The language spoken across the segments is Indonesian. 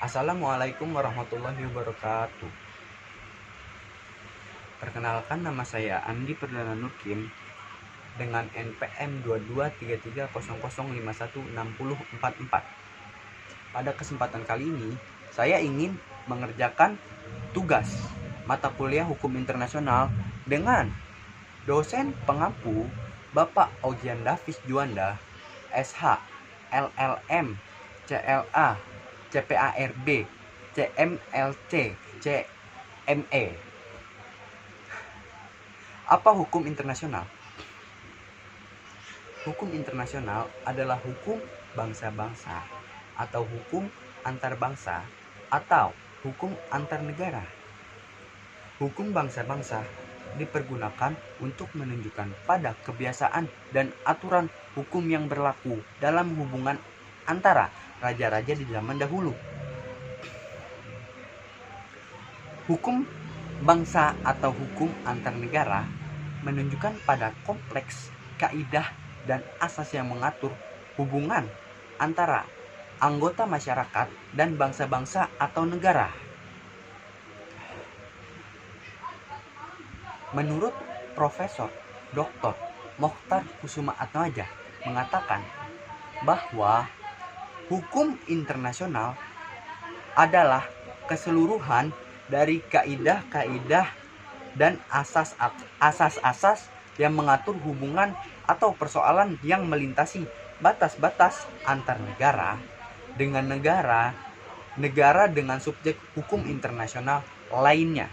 Assalamualaikum warahmatullahi wabarakatuh. Perkenalkan, nama saya Andi Perdana Nurkim dengan NPM 223300516044. Pada kesempatan kali ini, saya ingin mengerjakan tugas mata kuliah Hukum Internasional dengan dosen pengampu Bapak Augian Davis Juanda, SH, LLM, CLA, CPARB, CMLC, CME. Apa hukum internasional? Hukum internasional adalah hukum bangsa-bangsa atau hukum antar bangsa atau hukum antar negara. Hukum bangsa-bangsa dipergunakan untuk menunjukkan pada kebiasaan dan aturan hukum yang berlaku dalam hubungan antara raja-raja di zaman dahulu. Hukum bangsa atau hukum antar negara menunjukkan pada kompleks kaidah dan asas yang mengatur hubungan antara anggota masyarakat dan bangsa-bangsa atau negara. Menurut Profesor Dr. Mokhtar Kusuma Atmaja mengatakan bahwa hukum internasional adalah keseluruhan dari kaidah-kaidah dan asas-asas yang mengatur hubungan atau persoalan yang melintasi batas-batas antar negara dengan negara dengan subjek hukum internasional lainnya.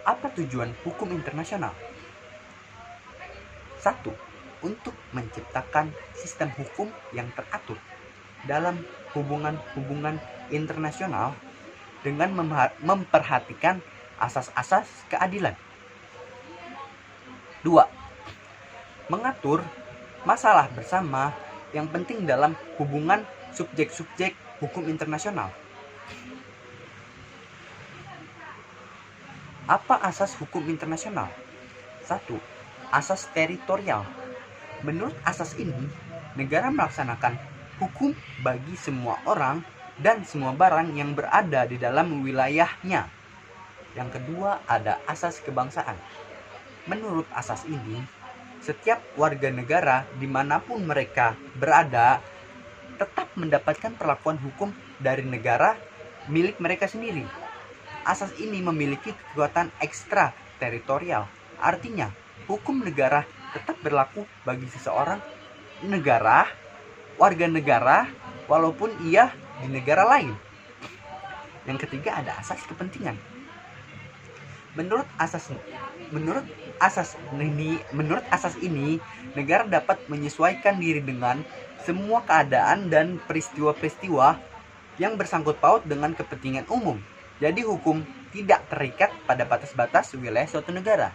Apa tujuan hukum internasional? 1. Untuk menciptakan sistem hukum yang teratur dalam hubungan-hubungan internasional dengan memperhatikan asas-asas keadilan. 2. Mengatur masalah bersama yang penting dalam hubungan subjek-subjek hukum internasional. Apa asas hukum internasional? 1. Asas teritorial. Menurut asas ini, negara melaksanakan hukum bagi semua orang dan semua barang yang berada di dalam wilayahnya. Yang kedua, ada asas kebangsaan. Menurut asas ini, setiap warga negara dimanapun mereka berada tetap mendapatkan perlakuan hukum dari negara milik mereka sendiri. Asas ini memiliki kekuatan ekstra teritorial. Artinya, hukum negara tetap berlaku bagi seseorang warga negara walaupun ia di negara lain. Yang ketiga, ada asas kepentingan. Menurut asas ini, negara dapat menyesuaikan diri dengan semua keadaan dan peristiwa-peristiwa yang bersangkut paut dengan kepentingan umum. Jadi hukum tidak terikat pada batas-batas wilayah suatu negara,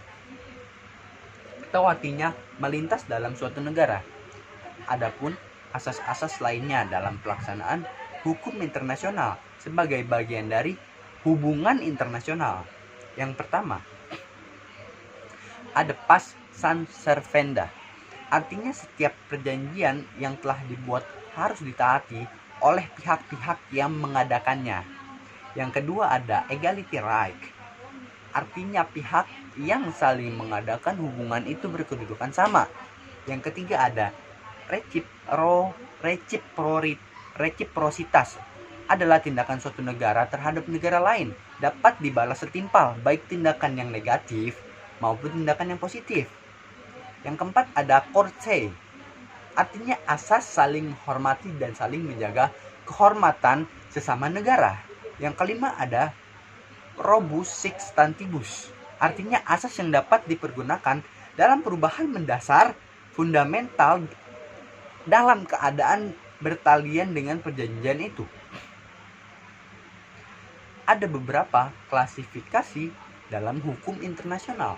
atau artinya melintas dalam suatu negara. Adapun asas-asas lainnya dalam pelaksanaan hukum internasional sebagai bagian dari hubungan internasional. Yang pertama, ada pars sunt servanda. Artinya setiap perjanjian yang telah dibuat harus ditaati oleh pihak-pihak yang mengadakannya. Yang kedua, ada equality right. Artinya pihak yang saling mengadakan hubungan itu berkedudukan sama. Yang ketiga, ada reciprositas. Adalah tindakan suatu negara terhadap negara lain dapat dibalas setimpal, baik tindakan yang negatif maupun tindakan yang positif. Yang keempat, ada courtesy. Artinya asas saling menghormati dan saling menjaga kehormatan sesama negara. Yang kelima, ada robus sextantibus. Artinya asas yang dapat dipergunakan dalam perubahan mendasar fundamental dalam keadaan bertalian dengan perjanjian itu. Ada beberapa klasifikasi dalam hukum internasional.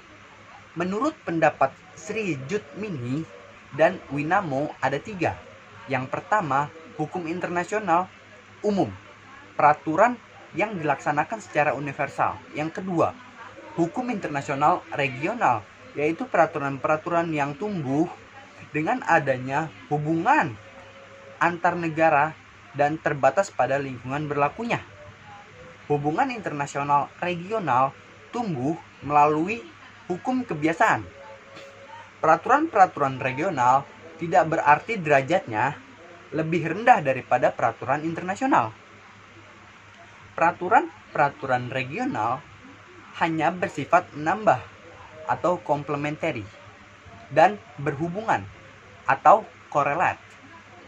Menurut pendapat Sri Jutmini dan Winamo ada 3. Yang pertama, hukum internasional umum, peraturan yang dilaksanakan secara universal. Yang kedua, hukum internasional regional, yaitu peraturan-peraturan yang tumbuh dengan adanya hubungan antar negara dan terbatas pada lingkungan berlakunya. Hubungan internasional regional tumbuh melalui hukum kebiasaan. Peraturan-peraturan regional tidak berarti derajatnya lebih rendah daripada peraturan internasional. Peraturan-peraturan regional hanya bersifat menambah atau komplementari dan berhubungan atau korelat.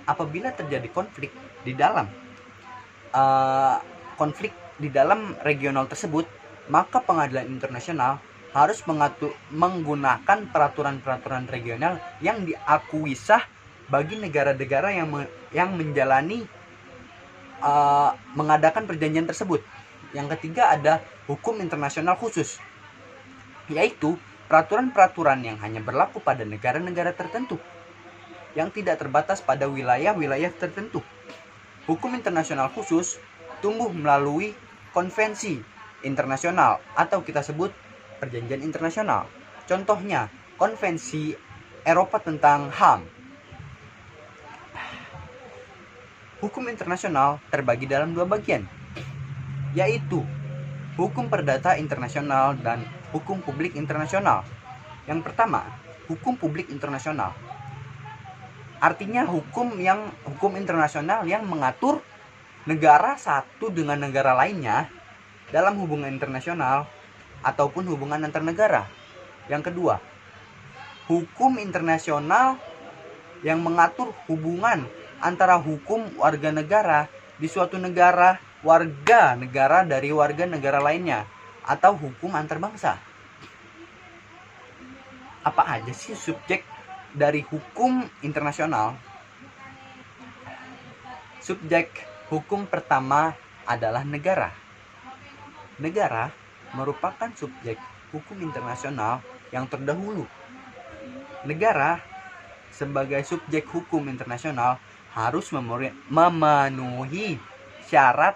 Apabila terjadi konflik di dalam regional tersebut, maka pengadilan internasional harus menggunakan peraturan-peraturan regional yang diakui sah bagi negara-negara yang menjalani mengadakan perjanjian tersebut. Yang ketiga ada hukum internasional khusus, yaitu peraturan-peraturan yang hanya berlaku pada negara-negara tertentu yang tidak terbatas pada wilayah-wilayah tertentu. Hukum internasional khusus tumbuh melalui konvensi internasional atau kita sebut perjanjian internasional. Contohnya, konvensi Eropa tentang HAM. Hukum internasional terbagi dalam dua bagian, yaitu hukum perdata internasional dan hukum publik internasional. Yang pertama, hukum publik internasional. Artinya hukum internasional yang mengatur negara satu dengan negara lainnya dalam hubungan internasional ataupun hubungan antar negara. Yang kedua, hukum internasional yang mengatur hubungan antara hukum warga negara di suatu negara, warga negara dari warga negara lainnya, atau hukum antar bangsa. Apa aja sih subjek dari hukum internasional? Subjek hukum pertama adalah negara. Negara merupakan subjek hukum internasional yang terdahulu. Negara sebagai subjek hukum internasional harus memenuhi syarat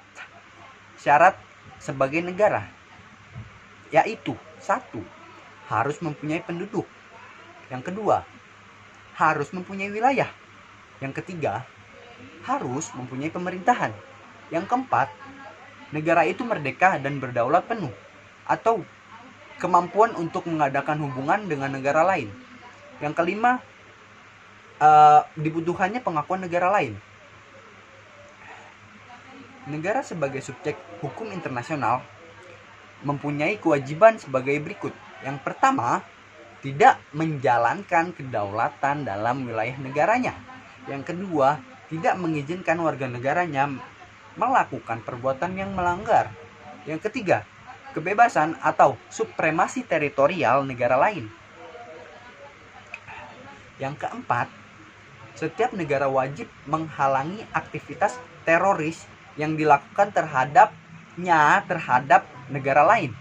sebagai negara, yaitu 1. Harus mempunyai penduduk. Yang kedua, harus mempunyai wilayah. Yang ketiga, harus mempunyai pemerintahan. Yang keempat, negara itu merdeka dan berdaulat penuh atau kemampuan untuk mengadakan hubungan dengan negara lain. Yang kelima, dibutuhkannya pengakuan negara lain. Negara sebagai subjek hukum internasional mempunyai kewajiban sebagai berikut. Yang pertama, tidak menjalankan kedaulatan dalam wilayah negaranya. Yang kedua, tidak mengizinkan warga negaranya melakukan perbuatan yang melanggar. Yang ketiga, kebebasan atau supremasi teritorial negara lain. Yang keempat, setiap negara wajib menghalangi aktivitas teroris yang dilakukan terhadap negara lain.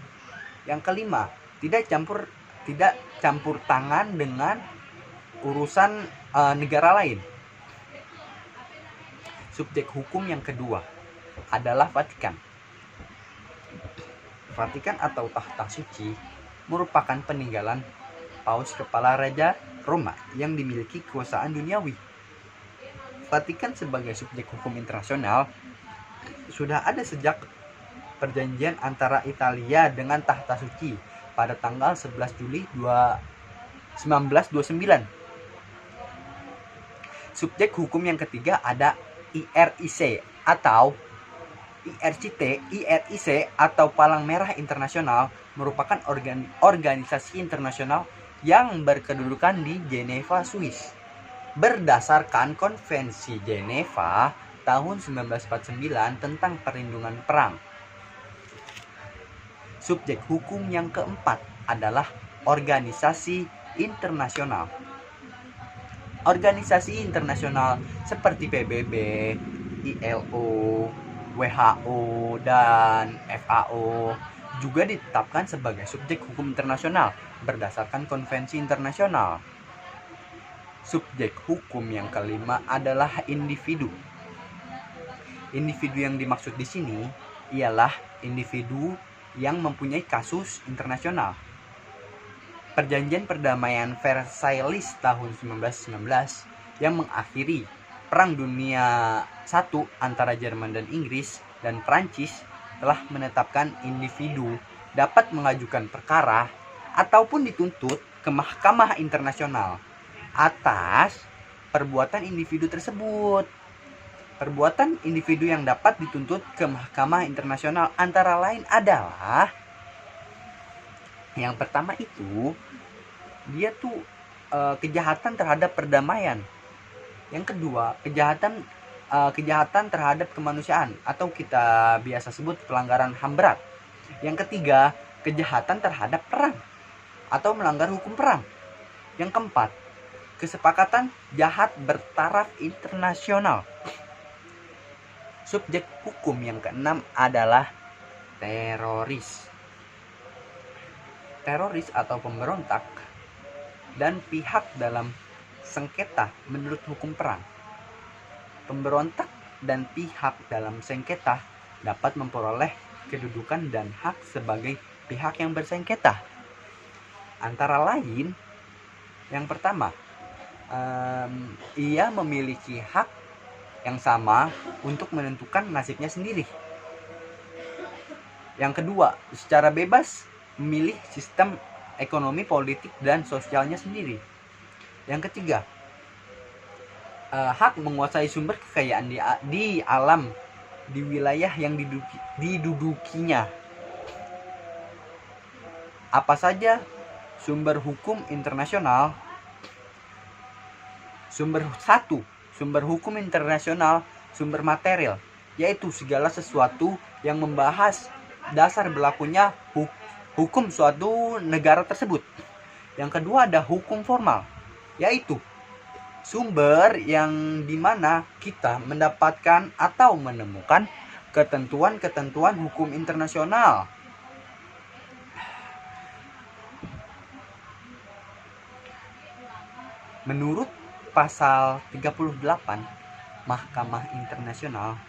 Yang kelima, tidak campur tangan dengan urusan negara lain. Subjek hukum yang kedua adalah Vatikan. Vatikan atau Tahta Suci merupakan peninggalan Paus Kepala Raja Roma yang dimiliki kekuasaan duniawi. Vatikan sebagai subjek hukum internasional sudah ada sejak perjanjian antara Italia dengan Tahta Suci pada tanggal 11 Juli 1929. Subjek hukum yang ketiga ada IRIC atau IRIC atau Palang Merah Internasional merupakan organisasi internasional yang berkedudukan di Jeneva, Swiss. Berdasarkan Konvensi Jeneva tahun 1949 tentang perlindungan perang. Subjek hukum yang keempat adalah organisasi internasional. Organisasi internasional seperti PBB, ILO, WHO, dan FAO juga ditetapkan sebagai subjek hukum internasional berdasarkan konvensi internasional. Subjek hukum yang kelima adalah individu. Individu yang dimaksud di sini ialah individu yang mempunyai kasus internasional. Perjanjian Perdamaian Versailles tahun 1919 yang mengakhiri Perang Dunia I antara Jerman dan Inggris dan Prancis telah menetapkan individu dapat mengajukan perkara ataupun dituntut ke Mahkamah Internasional atas perbuatan individu tersebut. Perbuatan individu yang dapat dituntut ke Mahkamah Internasional antara lain adalah, yang pertama itu dia tuh kejahatan terhadap perdamaian. Yang kedua, kejahatan terhadap kemanusiaan atau kita biasa sebut pelanggaran HAM berat. Yang ketiga, kejahatan terhadap perang atau melanggar hukum perang. Yang keempat, kesepakatan jahat bertaraf internasional. Subjek hukum yang keenam adalah teroris. Teroris atau pemberontak dan pihak dalam sengketa menurut hukum perang. Pemberontak dan pihak dalam sengketa dapat memperoleh kedudukan dan hak sebagai pihak yang bersengketa. Antara lain, yang pertama, ia memiliki hak yang sama untuk menentukan nasibnya sendiri. Yang kedua, secara bebas memilih sistem ekonomi, politik, dan sosialnya sendiri. Yang ketiga, hak menguasai sumber kekayaan di alam di wilayah yang didudukinya. Apa saja sumber hukum internasional? Sumber hukum internasional, sumber material, yaitu segala sesuatu yang membahas dasar berlakunya hukum suatu negara tersebut. Yang kedua ada hukum formal, yaitu sumber yang dimana kita mendapatkan atau menemukan ketentuan-ketentuan hukum internasional. Menurut pasal 38 Mahkamah Internasional,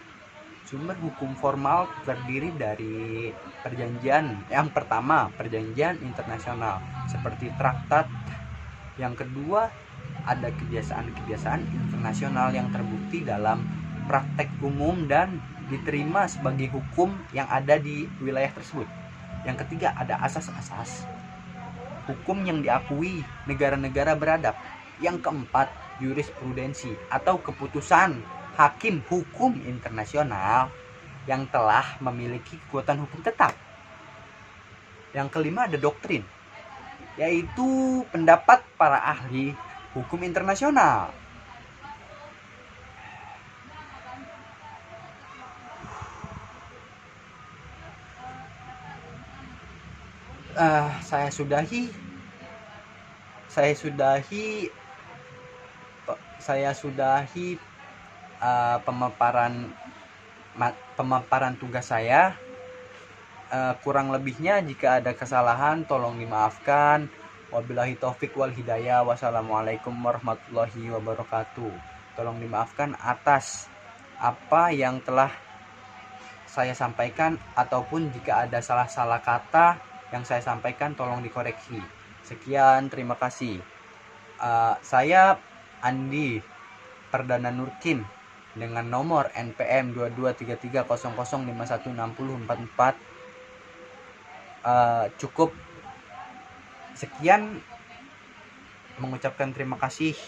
sumber hukum formal terdiri dari perjanjian. Yang pertama, perjanjian internasional seperti traktat. Yang kedua, ada kebiasaan-kebiasaan internasional yang terbukti dalam praktek umum dan diterima sebagai hukum yang ada di wilayah tersebut. Yang ketiga, ada asas-asas hukum yang diakui negara-negara beradab. Yang keempat, jurisprudensi atau keputusan hakim hukum internasional yang telah memiliki kekuatan hukum tetap. Yang kelima, ada doktrin, yaitu pendapat para ahli hukum internasional. Saya sudahi pemaparan tugas saya. Kurang lebihnya jika ada kesalahan tolong dimaafkan. Wabillahi taufik wal hidayah. Wassalamualaikum warahmatullahi wabarakatuh. Tolong dimaafkan atas apa yang telah saya sampaikan, ataupun jika ada salah-salah kata yang saya sampaikan tolong dikoreksi. Sekian, terima kasih. Saya Andi Perdana Nurkin dengan nomor NPM 223300516044. Cukup sekian, mengucapkan terima kasih.